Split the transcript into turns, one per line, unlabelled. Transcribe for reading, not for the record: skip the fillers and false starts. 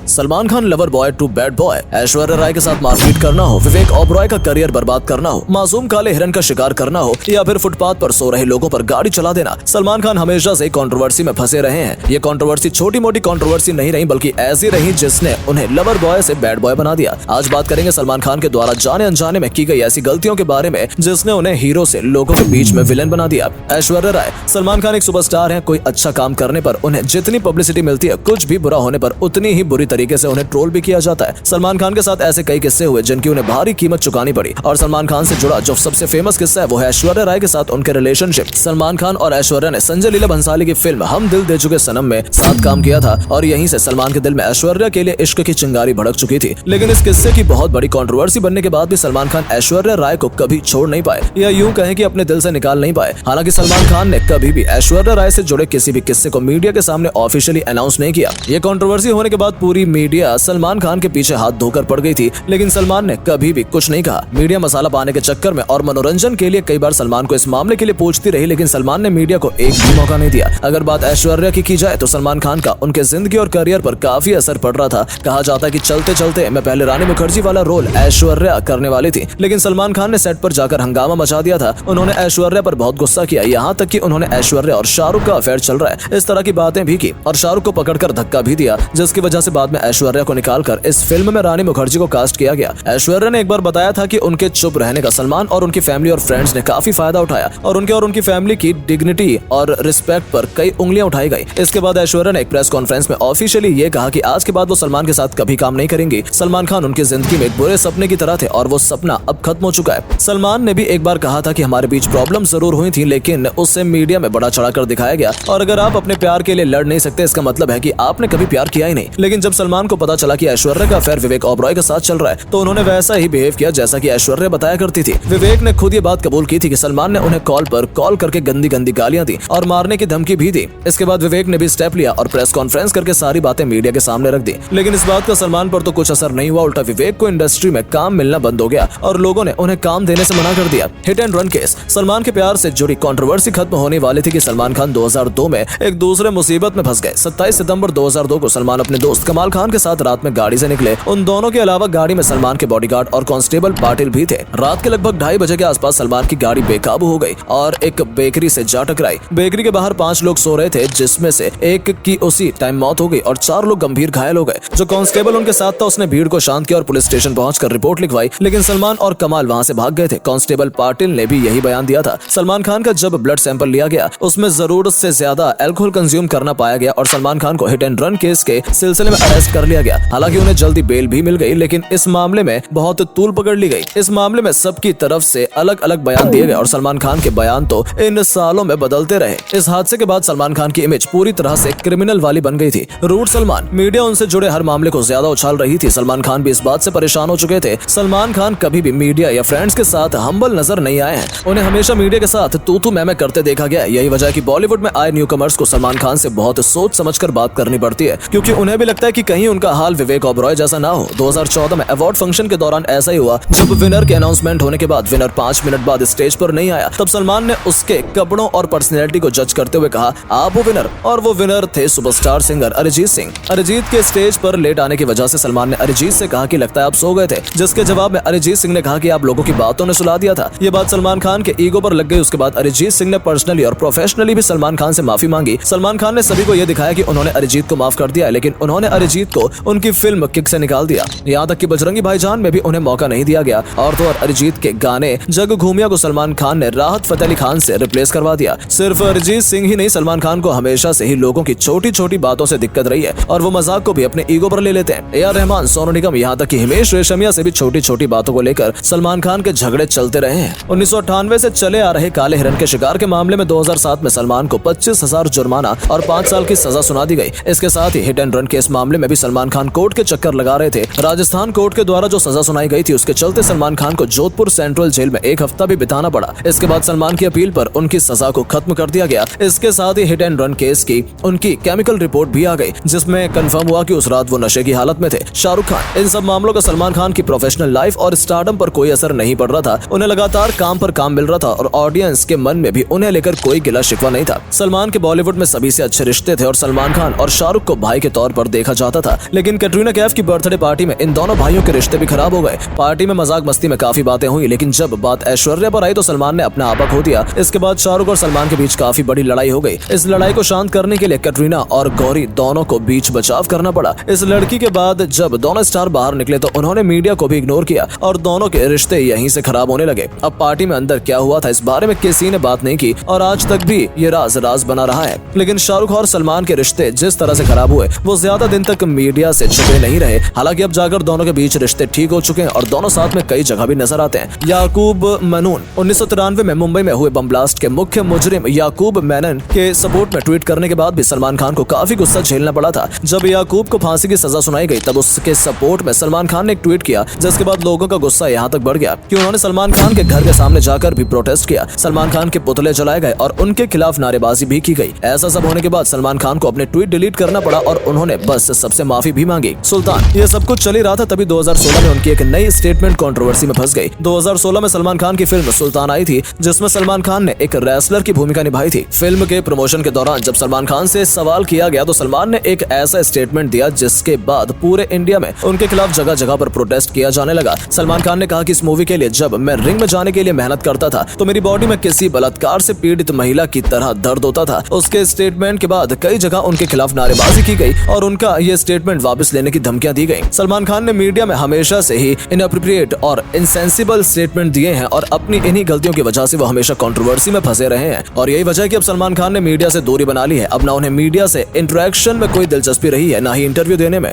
Salman Khan lover boy to bad boy, Aishwarya Rai के साथ मारपीट करना हो, विवेक ओबरॉय का करियर बर्बाद करना हो, मासूम काले हिरन का शिकार करना हो या फिर फुटपाथ पर सो रहे लोगों पर गाड़ी चला देना, सलमान खान हमेशा से कंट्रोवर्सी में फंसे रहे हैं। ये कंट्रोवर्सी छोटी मोटी कंट्रोवर्सी नहीं रही बल्कि ऐसी रही जिसने उन्हें लवर बॉय से बैड बॉय बना दिया। आज बात करेंगे सलमान खान के द्वारा जाने अनजाने में की गई ऐसी गलतियों के बारे में जिसने उन्हें हीरो से लोगों के बीच में विलेन बना दिया। ऐश्वर्या राय, सलमान खान एक सुपरस्टार हैं, कोई अच्छा काम करने पर उन्हें जितनी पब्लिसिटी मिलती है, कुछ भी बुरा होने पर उतनी ही बुरी तरीके से उन्हें ट्रोल भी किया जाता है। सलमान खान के साथ ऐसे कई किस्से हुए जिनकी उन्हें भारी कीमत चुकानी पड़ी और सलमान खान से जुड़ा जो सबसे फेमस किस्सा है वो है ऐश्वर्या राय के साथ उनके रिलेशनशिप। सलमान खान और ऐश्वर्या ने संजय लीला भंसाली की फिल्म हम दिल दे चुके सनम में साथ काम किया था और यहीं से सलमान के दिल में ऐश्वर्या के लिए इश्क की चिंगारी भड़क चुकी थी। लेकिन इस किस्से की बहुत बड़ी कंट्रोवर्सी बनने के बाद भी सलमान खान ऐश्वर्या राय को कभी छोड़ नहीं पाए या यूं कहें कि अपने दिल से निकाल नहीं पाए। हालांकि सलमान खान ने कभी भी ऐश्वर्या राय से जुड़े किसी भी किस्से को मीडिया के सामने ऑफिशियली अनाउंस नहीं किया। ये कंट्रोवर्सी होने के बाद पूरी मीडिया सलमान खान के पीछे हाथ धोकर पड़ गई थी, लेकिन सलमान ने कभी भी कुछ नहीं कहा। मीडिया मसाला पाने के चक्कर में और मनोरंजन के लिए कई बार सलमान को इस मामले के लिए पूछती रही, लेकिन सलमान ने मीडिया को एक भी मौका नहीं दिया। अगर बात ऐश्वर्या की जाए तो सलमान खान का उनके जिंदगी और करियर पर काफी असर पड़ रहा था। कहा जाता है कि चलते चलते मैं पहले रानी मुखर्जी वाला रोल ऐश्वर्या करने वाली थी, लेकिन सलमान खान ने सेट पर जाकर हंगामा मचा दिया था। उन्होंने ऐश्वर्या पर बहुत गुस्सा किया, यहाँ तक कि उन्होंने ऐश्वर्या और शाहरुख का अफेयर चल रहा है इस तरह की बातें भी की और शाहरुख को पकड़कर धक्का भी दिया, जिसकी वजह से बाद में ऐश्वर्या को निकालकर इस फिल्म में रानी मुखर्जी को कास्ट किया गया। ऐश्वर्या ने एक बार बताया था कि उनके चुप रहने का सलमान और उनकी फैमिली और फ्रेंड्स ने काफी फायदा उठाया और उनकी फैमिली की डिग्निटी और रिस्पेक्ट पर कई उंगलियां उठाई गई। इसके बाद ऐश्वर्या ने एक प्रेस कॉन्फ्रेंस में ऑफिशियली ये कहा कि आज के बाद वो सलमान के साथ कभी काम नहीं करेंगी। सलमान खान उनकी जिंदगी में एक बुरे सपने की तरह थे और वो सपना अब खत्म हो चुका है। सलमान ने भी एक बार कहा था कि हमारे बीच प्रॉब्लम जरूर हुई थी, लेकिन उससे मीडिया में बड़ा चढ़ाकर दिखाया गया और अगर आप अपने प्यार के लिए लड़ नहीं सकते इसका मतलब है कि आपने कभी प्यार किया ही नहीं। लेकिन जब सलमान को पता चला कि ऐश्वर्या का अफेयर विवेक ओबरॉय के साथ चल रहा है तो उन्होंने वैसा ही बिहेव किया जैसा कि ऐश्वर्या बताया करती थी। विवेक ने खुद ये बात कबूल की थी कि सलमान ने उन्हें कॉल करके गंदी गंदी गालियां दी और मारने की धमकी भी दी। इसके बाद विवेक ने भी स्टेप लिया और प्रेस कॉन्फ्रेंस करके सारी बातें मीडिया के सामने रख दी। लेकिन इस बात का सलमान पर तो कुछ असर नहीं हुआ, उल्टा विवेक को इंडस्ट्री में काम मिलना बंद हो गया और लोगों ने उन्हें काम देने से मना कर दिया। Hit and run case, Salman के प्यार से जुड़ी कंट्रोवर्सी खत्म होने वाली थी कि सलमान खान 2002 में एक दूसरे मुसीबत में फंस गए। 27 सितंबर 2002 को सलमान अपने दोस्त कमाल खान के साथ रात में गाड़ी से निकले। उन दोनों के अलावा गाड़ी में सलमान के बॉडीगार्ड और कांस्टेबल पाटिल भी थे। रात के लगभग 2:30 बजे के आसपास सलमान की गाड़ी बेकाबू हो गई और एक बेकरी से जा टकराई। बेकरी के बाहर 5 लोग सो रहे थे, जिसमें से एक की उसी टाइम मौत हो गई और 4 लोग गंभीर घायल हो गए। जो कांस्टेबल उनके साथ था उसने भीड़ को शांत किया और पुलिस स्टेशन पहुंचकर रिपोर्ट लिखवाई, लेकिन सलमान और कमाल वहां से भाग गए थे। कांस्टेबल पाटिल ने भी यही बयान दिया था। सलमान खान का जब ब्लड सैंपल लिया गया उसमें जरूरत से ज्यादा अल्कोहल कंज्यूम करना पाया गया और सलमान खान को हिट एंड रन केस के सिलसिले में अरेस्ट कर लिया गया। हालांकि उन्हें जल्दी बेल भी मिल गई, लेकिन इस मामले में बहुत तूल पकड़ ली गई। इस मामले में सबकी तरफ से अलग अलग बयान दिए गए और सलमान खान के बयान तो इन सालों में बदलते रहे। इस हादसे के बाद सलमान खान की इमेज पूरी तरह से क्रिमिनल वाली बन गई थी। रूट सलमान, मीडिया उनसे जुड़े हर मामले को ज्यादा उछाल रही थी। सलमान खान भी इस बात से परेशान हो चुके थे। सलमान खान कभी भी मीडिया या फ्रेंड्स के साथ हम्बल नजर नहीं आए हैं। उन्हें हमेशा मीडिया के साथ तू मैं करते देखा गया। यही वजह है कि बॉलीवुड में आए न्यू कमर्स को सलमान खान से बहुत सोच समझकर बात करनी पड़ती है, क्योंकि उन्हें भी लगता है कि कहीं उनका हाल विवेक ओबरॉय जैसा ना हो। 2014 में अवार्ड फंक्शन के दौरान ऐसा ही हुआ। जब विनर के अनाउंसमेंट होने के बाद विनर 5 मिनट बाद स्टेज पर नहीं आया, तब सलमान ने उसके कपड़ों और पर्सनैलिटी को जज करते हुए कहा, आप वो विनर। और वो विनर थे सुपरस्टार सिंगर अरिजीत सिंह। अरिजीत के स्टेज पर लेट आने की वजह से सलमान ने अरिजीत से कहा कि लगता है आप सो गए थे, जिसके जवाब में अरिजीत सिंह ने कहा कि आप लोगों की बातों ने सुला दिया था। ये बात सलमान खान के ईगो पर लग गई। उसके बाद अरिजीत सिंह ने पर्सनली और प्रोफेशनली भी सलमान खान से माफी मांगी। सलमान खान ने सभी को यह दिखाया कि उन्होंने अरिजीत को माफ कर दिया है, लेकिन उन्होंने अरिजीत को उनकी फिल्म किक से निकाल दिया। यहाँ तक कि बजरंगी भाईजान में भी उन्हें मौका नहीं दिया गया और तो और अरिजीत के गाने जग घूमिया को सलमान खान ने राहत फतेह अली खान से रिप्लेस करवा दिया। सिर्फ अरिजीत सिंह ही नहीं, सलमान खान को हमेशा से ही लोगों की छोटी छोटी बातों से दिक्कत रही है और वो मजाक को भी अपने ईगो पर ले लेते हैं। ए.आर. रहमान, सोनू निगम, यहाँ तक कि हिमेश रेशमिया से भी छोटी छोटी बातों को लेकर सलमान खान के झगड़े चलते रहे हैं। 1998 से चले आ रहे काले हिरन के शिकार के मामले में 2007 में सलमान को 25,000 जुर्माना और 5 साल की सजा सुना दी गई। इसके साथ ही हिट एंड रन केस मामले में भी सलमान खान कोर्ट के चक्कर लगा रहे थे। राजस्थान कोर्ट के द्वारा जो सजा सुनाई गई थी उसके चलते सलमान खान को जोधपुर सेंट्रल जेल में 1 हफ्ता भी बिताना पड़ा। इसके बाद सलमान की अपील पर उनकी सजा को खत्म कर दिया गया। इसके साथ ही हिट एंड रन केस की उनकी केमिकल रिपोर्ट भी आ गई, जिसमें कंफर्म हुआ कि उस रात वो नशे की हालत में थे। शाहरुख खान, इन सब मामलों का सलमान खान की प्रोफेशनल लाइफ और स्टारडम पर कोई असर नहीं पड़ रहा था। उन्हें लगातार काम पर काम मिल रहा था और ऑडियंस के मन में भी उन्हें लेकर कोई गिला शिकवा नहीं था। सलमान के बॉलीवुड में सभी से अच्छे रिश्ते थे और सलमान खान और शाहरुख को भाई के तौर पर देखा जाता चाहता था, लेकिन कैटरीना कैफ की बर्थडे पार्टी में इन दोनों भाइयों के रिश्ते भी खराब हो गए। पार्टी में मजाक मस्ती में काफी बातें हुई, लेकिन जब बात ऐश्वर्या पर आई तो सलमान ने अपना आपा खो दिया। इसके बाद शाहरुख और सलमान के बीच काफी बड़ी लड़ाई हो गई। इस लड़ाई को शांत करने के लिए कैटरीना और गौरी दोनों को बीच बचाव करना पड़ा। इस लड़की के बाद जब दोनों स्टार बाहर निकले तो उन्होंने मीडिया को भी इग्नोर किया और दोनों के रिश्ते यहीं से खराब होने लगे। अब पार्टी में अंदर क्या हुआ था इस बारे में किसी ने बात नहीं की और आज तक भी ये राज बना रहा है। लेकिन शाहरुख और सलमान के रिश्ते जिस तरह से खराब हुए वो ज्यादा दिन तक मीडिया से छुपे नहीं रहे। हालांकि अब जाकर दोनों के बीच रिश्ते ठीक हो चुके हैं और दोनों साथ में कई जगह भी नजर आते हैं। याकूब मेनन 1993 में मुंबई में हुए बम ब्लास्ट के मुख्य मुजरिम याकूब मेनन के सपोर्ट में ट्वीट करने के बाद भी सलमान खान को काफी गुस्सा झेलना पड़ा था। जब याकूब को फांसी की सजा सुनाई गई तब उसके सपोर्ट में सलमान खान ने एक ट्वीट किया, जिसके बाद लोगों का गुस्सा यहाँ तक बढ़ गया कि उन्होंने सलमान खान के घर के सामने जाकर भी प्रोटेस्ट किया। सलमान खान के पुतले जलाए गए और उनके खिलाफ नारेबाजी भी की गई। ऐसा सब होने के बाद सलमान खान को अपने ट्वीट डिलीट करना पड़ा और उन्होंने बस सबसे माफी भी मांगी। सुल्तान, ये सब कुछ चल ही रहा था तभी 2016 में उनकी एक नई स्टेटमेंट कंट्रोवर्सी में फंस गई। 2016 में सलमान खान की फिल्म सुल्तान आई थी, जिसमें सलमान खान ने एक रेसलर की भूमिका निभाई थी। फिल्म के प्रमोशन के दौरान जब सलमान खान से सवाल किया गया तो सलमान ने एक ऐसा स्टेटमेंट दिया जिसके बाद पूरे इंडिया में उनके खिलाफ जगह जगह पर प्रोटेस्ट किया जाने लगा। सलमान खान ने कहा कि इस मूवी के लिए जब मैं रिंग में जाने के लिए मेहनत करता था तो मेरी बॉडी में किसी बलात्कार से पीड़ित महिला की तरह दर्द होता था। उसके स्टेटमेंट के बाद कई जगह उनके खिलाफ नारेबाजी की गई और उनका ये स्टेटमेंट वापस लेने की धमकियां दी गई। सलमान खान ने मीडिया में हमेशा से ही इनअप्रोप्रिएट और इनसेंसिबल स्टेटमेंट दिए हैं और अपनी इन्हीं गलतियों की वजह से वो हमेशा कंट्रोवर्सी में फंसे रहे हैं और यही वजह है कि अब सलमान खान ने मीडिया से दूरी बना ली है। अब ना उन्हें मीडिया से इंटरेक्शन में कोई दिलचस्पी रही है, ना ही इंटरव्यू देने में।